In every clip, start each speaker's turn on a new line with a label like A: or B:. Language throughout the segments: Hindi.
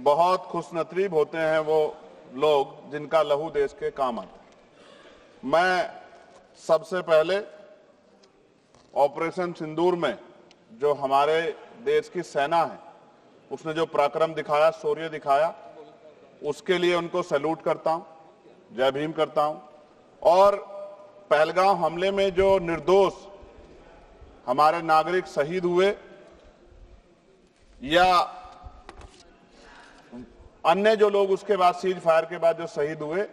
A: बहुत खुशनसीब होते हैं वो लोग जिनका लहू देश के काम आता है। मैं सबसे पहले ऑपरेशन सिंदूर में जो हमारे देश की सेना है उसने जो पराक्रम दिखाया, शौर्य दिखाया, उसके लिए उनको सैल्यूट करता हूं, जय भीम करता हूं। और पहलगाम हमले में जो निर्दोष हमारे नागरिक शहीद हुए या अन्य जो लोग उसके बाद सीज फायर के बाद जो शहीद हुए,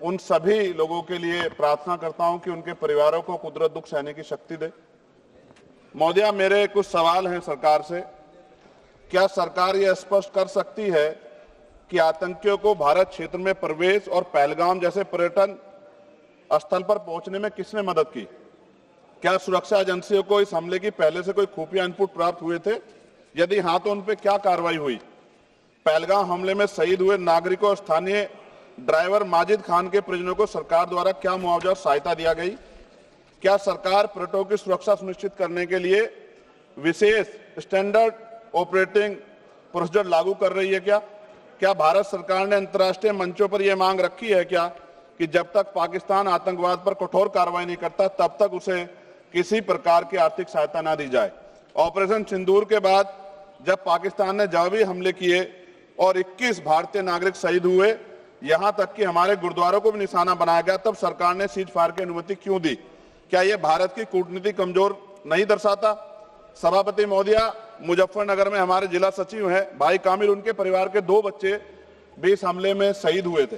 A: उन सभी लोगों के लिए प्रार्थना करता हूं कि उनके परिवारों को कुदरत दुख सहने की शक्ति दे। महोदया, मेरे कुछ सवाल हैं सरकार से। क्या सरकार यह स्पष्ट कर सकती है कि आतंकियों को भारत क्षेत्र में प्रवेश और पहलगाम जैसे पर्यटन स्थल पर पहुंचने में किसने मदद की? क्या सुरक्षा एजेंसियों को इस हमले की पहले से कोई खुफिया इनपुट प्राप्त हुए थे? यदि हां तो उन पर क्या कार्रवाई हुई? पहलगाम हमले में शहीद हुए नागरिकों और स्थानीय ड्राइवर माजिद खान के परिजनों को सरकार द्वारा क्या मुआवजा और सहायता दिया गई? क्या सरकार पर्यटकों की सुरक्षा सुनिश्चित करने के लिए विशेष स्टैंडर्ड ऑपरेटिंग प्रोसीजर लागू कर रही है? क्या भारत सरकार ने अंतर्राष्ट्रीय मंचों पर यह मांग रखी है कि जब तक पाकिस्तान आतंकवाद पर कठोर कार्रवाई नहीं करता तब तक उसे किसी प्रकार की आर्थिक सहायता न दी जाए? ऑपरेशन सिंदूर के बाद जब पाकिस्तान ने जवाबी हमले किए और 21 भारतीय नागरिक शहीद हुए, यहां तक कि हमारे गुरुद्वारों को भी निशाना बनाया गया, तब सरकार ने सीज फायर की अनुमति क्यों दी? क्या यह भारत की कूटनीति कमजोर नहीं दर्शाता? सभापति महोदया, मुजफ्फरनगर में हमारे जिला सचिव हैं भाई कामिल, उनके परिवार के 2 बच्चे भी इस हमले में शहीद हुए थे।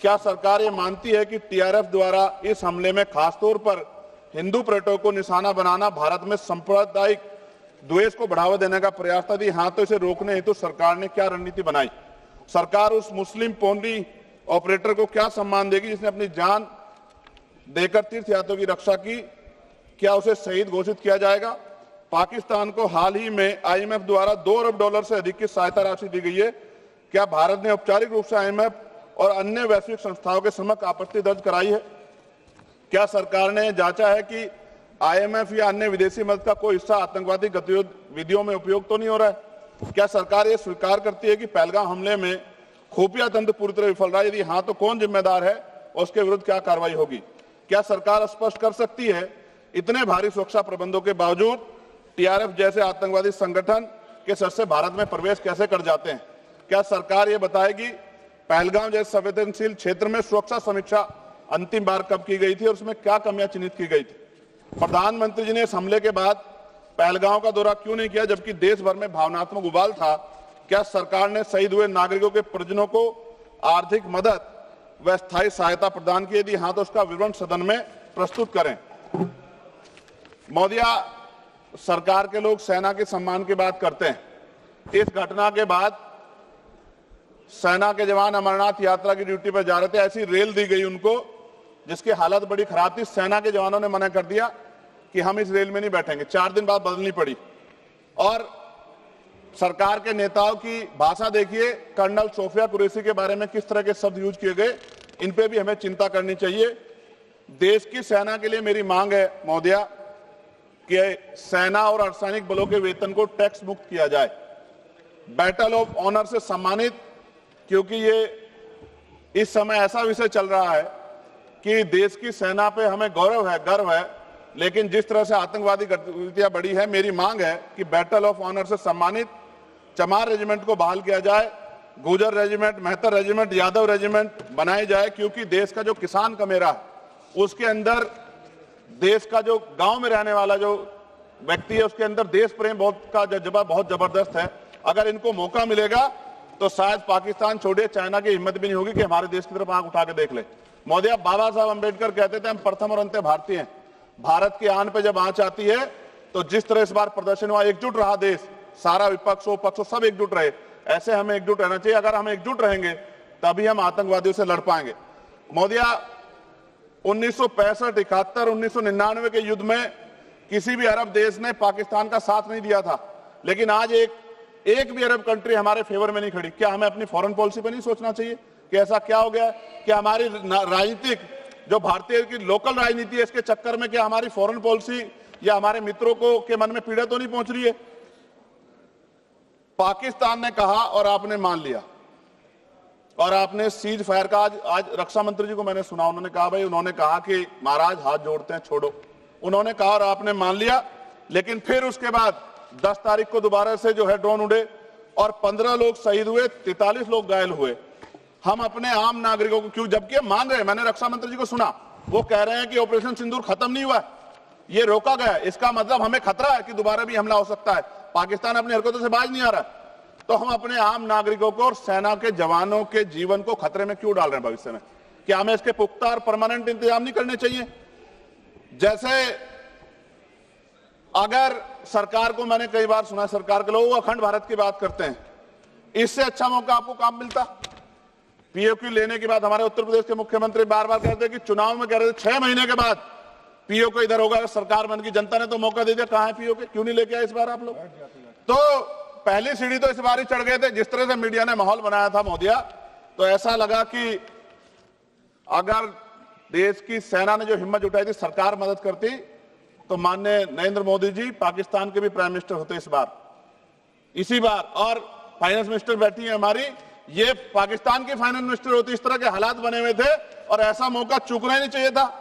A: क्या सरकार ये मानती है कि टीआरएफ द्वारा इस हमले में खासतौर पर हिंदू पर्यटकों को निशाना बनाना भारत में सांप्रदायिक द्वेष को बढ़ावा देने का प्रयास था? यदि हां तो इसे रोकने हेतु सरकार ने क्या रणनीति बनाई? सरकार उस मुस्लिम पोंडी ऑपरेटर को क्या सम्मान देगी जिसने अपनी जान देकर तीर्थयात्रियों की रक्षा की? क्या उसे शहीद घोषित किया जाएगा? पाकिस्तान को हाल ही में आईएमएफ द्वारा $2 अरब से अधिक की सहायता राशि दी गई है। क्या भारत ने औपचारिक रूप से आईएमएफ और अन्य वैश्विक संस्थाओं के समक्ष आपत्ति दर्ज कराई है? क्या सरकार ने जांचा है कि आईएमएफ या अन्य विदेशी मदद का कोई हिस्सा आतंकवादी गतिविधियों में उपयोग तो नहीं हो रहा है? क्या सरकार ये स्वीकार करती है कि पहलगाम हमले में खुफिया तंत्र पूरी तरह विफल रहा है? यदि हां तो कौन जिम्मेदार है और उसके विरुद्ध क्या कार्रवाई होगी? क्या सरकार स्पष्ट कर सकती है इतने भारी सुरक्षा प्रबंधों के बावजूद टीआरएफ जैसे आतंकवादी संगठन के सदस्य भारत में प्रवेश कैसे कर जाते हैं? क्या सरकार ये बताएगी पहलगाम जैसे संवेदनशील क्षेत्र में सुरक्षा समीक्षा अंतिम बार कब की गई थी और उसमें क्या कमियां चिन्हित की गई थी? प्रधानमंत्री जी ने इस हमले के बाद पहलगाम का दौरा क्यों नहीं किया जबकि देश भर में भावनात्मक उबाल था? क्या सरकार ने शहीद हुए नागरिकों के परिजनों को आर्थिक मदद व स्थायी सहायता प्रदान की? यदि हां तो उसका विवरण सदन में प्रस्तुत करें। महोदया, सरकार के लोग सेना के सम्मान की बात करते हैं। इस घटना के बाद सेना के जवान अमरनाथ यात्रा की ड्यूटी पर जा रहे थे, ऐसी रेल दी गई उनको जिसकी हालत बड़ी खराब थी। सेना के जवानों ने मना कर दिया कि हम इस रेल में नहीं बैठेंगे। 4 दिन बाद बदलनी पड़ी। और सरकार के नेताओं की भाषा देखिए, कर्नल सोफिया कुरैशी के बारे में किस तरह के शब्द यूज किए गए, इन पे भी हमें चिंता करनी चाहिए। देश की सेना के लिए मेरी मांग है महोदया कि सेना और अर्धसैनिक बलों के वेतन को टैक्स मुक्त किया जाए, बैटल ऑफ ऑनर से सम्मानित, क्योंकि ये इस समय ऐसा विषय चल रहा है कि देश की सेना पे हमें गौरव है, गर्व है, लेकिन जिस तरह से आतंकवादी गतिविधियां बढ़ी है, मेरी मांग है कि बैटल ऑफ ऑनर से सम्मानित चमार रेजिमेंट को बहाल किया जाए, गुजर रेजिमेंट, मेहतर रेजिमेंट, यादव रेजिमेंट बनाए जाए, क्योंकि देश का जो किसान कमेरा है उसके अंदर, देश का जो गांव में रहने वाला जो व्यक्ति है उसके अंदर देश प्रेम का जज्बा बहुत जबरदस्त है। अगर इनको मौका मिलेगा तो शायद पाकिस्तान छोड़िए, चाइना की हिम्मत भी नहीं होगी कि हमारे देश की तरफ आंख उठा के देख ले। महोदया, बाबा साहब अंबेडकर कहते थे हम प्रथम और अंत्य भारतीय हैं। भारत की आन पे जब आंच आती है तो जिस तरह इस बार प्रदर्शन हुआ, एकजुट रहा देश, सारा विपक्ष हो पक्ष हो सब एकजुट रहे, ऐसे हमें एकजुट रहना चाहिए। अगर हम एकजुट रहेंगे तभी हम आतंकवादियों से लड़ पाएंगे। महोदया, 1965, 71, 1999 के युद्ध में किसी भी अरब देश ने पाकिस्तान का साथ नहीं दिया था, लेकिन आज एक भी अरब कंट्री हमारे फेवर में नहीं खड़ी। क्या हमें अपनी फॉरेन पॉलिसी पर नहीं सोचना चाहिए कि ऐसा क्या हो गया कि हमारी राजनीतिक जो भारतीय की लोकल राजनीति है, इसके चक्कर में क्या हमारी फॉरेन पॉलिसी या हमारे मित्रों को के मन में पीड़ा तो नहीं पहुंच रही है? पाकिस्तान ने कहा और आपने मान लिया, और आपने सीज फायर का आज रक्षा मंत्री जी को मैंने सुना, उन्होंने कहा भाई, उन्होंने कहा कि महाराज हाथ जोड़ते हैं, छोड़ो, उन्होंने कहा और आपने मान लिया। लेकिन फिर उसके बाद 10 तारीख को दोबारा से जो है ड्रोन उड़े और 15 लोग शहीद हुए, 43 लोग घायल हुए। हम अपने आम नागरिकों को क्यों, जबकि मान रहे हैं, मैंने रक्षा मंत्री जी को सुना, वो कह रहे हैं कि ऑपरेशन सिंदूर खत्म नहीं हुआ है, ये रोका गया है, इसका मतलब हमें खतरा है कि दोबारा भी हमला हो सकता है, पाकिस्तान अपनी हरकतों से बाज नहीं आ रहा। तो हम अपने आम नागरिकों को और सेना के जवानों के जीवन को खतरे में क्यों डाल रहे हैं भविष्य में? क्या हमें इसके पुख्ता और परमानेंट इंतजाम नहीं करने चाहिए? जैसे अगर सरकार को, मैंने कई बार सुना सरकार के लोग अखंड भारत की बात करते हैं, इससे अच्छा मौका आपको काम मिलता। पीओक्यू लेने के बाद हमारे उत्तर प्रदेश के मुख्यमंत्री बार बार कहते हैं कि चुनाव में कह रहे थे 6 महीने के बाद पीओक्यू इधर होगा, सरकार बन गई, जनता ने तो मौका दे दिया, कहां है पीओक्यू? क्यों नहीं लेके आए इस बार आप लोग? तो पहली सीढ़ी तो इस बार ही चढ़ गए थे। जिस तरह से मीडिया ने माहौल बनाया था मोदिया, तो ऐसा लगा कि अगर देश की सेना ने जो हिम्मत जुटाई थी, सरकार मदद करती, तो माननीय नरेंद्र मोदी जी पाकिस्तान के भी प्राइम मिनिस्टर होते इस बार, इसी बार, और फाइनेंस मिनिस्टर बैठी है हमारी, ये पाकिस्तान की फाइनेंस मिनिस्टर होती। इस तरह के हालात बने हुए थे और ऐसा मौका चूकना ही नहीं चाहिए था।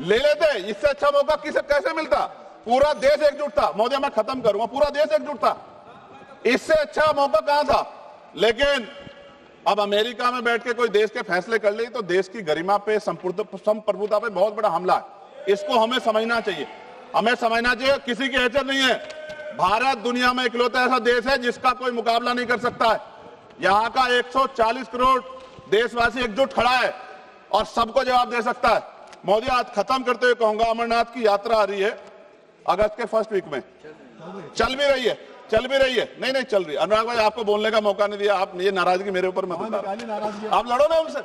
A: ले लेते, इससे अच्छा मौका किसे कैसे मिलता? पूरा देश एकजुट था। मोदी, मैं खत्म करूंगा, पूरा देश एकजुट था, इससे अच्छा मौका कहां था? लेकिन अब अमेरिका में बैठ के कोई देश के फैसले कर ले तो देश की गरिमा पे, संप्रभुता पे बहुत बड़ा हमला है। इसको हमें समझना चाहिए, हमें समझना चाहिए किसी की हैसियत नहीं है। भारत दुनिया में इकलौता ऐसा देश है जिसका कोई मुकाबला नहीं कर सकता है। यहां का 140 करोड़ देशवासी एकजुट खड़ा है और सबको जवाब दे सकता है। मोदी, आज खत्म करते हुए कहूंगा, अमरनाथ की यात्रा आ रही है अगस्त के फर्स्ट वीक में, चल भी रही है, नहीं चल रही। अनुराग भाई, आपको बोलने का मौका नहीं दिया, आप ये नाराजगी मेरे ऊपर मत उतारो, आप लड़ो ना उनसे,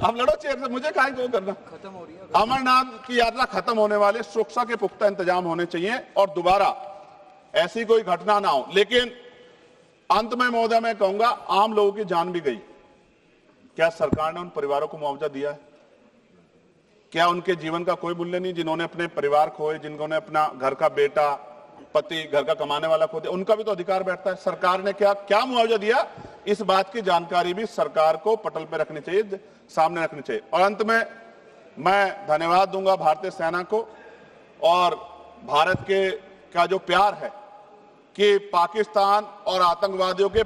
A: आप लड़ो चेयर से, मुझे काहे को करना। खत्म हो रही है अमरनाथ की यात्रा, खत्म होने वाले, सुरक्षा के पुख्ता इंतजाम होने चाहिए और दोबारा ऐसी कोई घटना ना हो। लेकिन अंत में महोदय मैं कहूंगा, आम लोगों की जान भी गई, क्या सरकार ने उन परिवारों को मुआवजा दिया है? क्या उनके जीवन का कोई मूल्य नहीं? जिन्होंने अपने परिवार खोए, जिन्होंने अपना घर का बेटा, पति, घर का कमाने वाला खो दिया, उनका भी तो अधिकार बैठता है। सरकार ने क्या मुआवजा दिया, इस बात की जानकारी भी सरकार को पटल पर रखनी चाहिए, सामने रखनी चाहिए। और अंत में मैं धन्यवाद दूंगा भारतीय सेना को और भारत के का जो प्यार है कि पाकिस्तान और आतंकवादियों के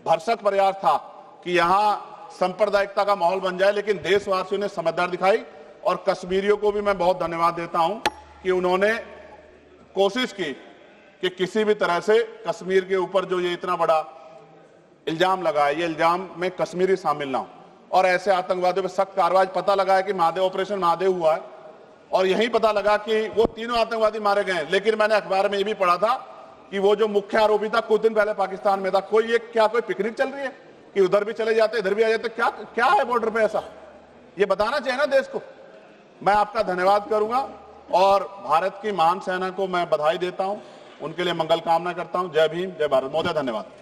A: भरसक प्रयास था कि यहां सांप्रदायिकता का माहौल बन जाए, लेकिन देशवासियों ने समझदारी दिखाई। और कश्मीरियों को भी मैं बहुत धन्यवाद देता हूं कि उन्होंने कोशिश की कि किसी भी तरह से कश्मीर के ऊपर जो ये इतना बड़ा इल्जाम लगा है, ये इल्जाम में कश्मीरी शामिल ना हो और ऐसे आतंकवादियों पर सख्त कार्रवाई। पता लगा है कि महादेव, ऑपरेशन महादेव हुआ है और यही पता लगा कि वो तीनों आतंकवादी मारे गए। लेकिन मैंने अखबार में ये भी पढ़ा था कि वो जो मुख्य आरोपी था कुछ दिन पहले पाकिस्तान में था। कोई पिकनिक चल रही है कि उधर भी चले जाते, इधर भी आ जाते? क्या है बॉर्डर पे ऐसा? ये बताना चाहिए ना देश को। मैं आपका धन्यवाद करूंगा और भारत की महान सेना को मैं बधाई देता हूं, उनके लिए मंगल कामना करता हूं। जय भीम, जय भारत। महोदय धन्यवाद।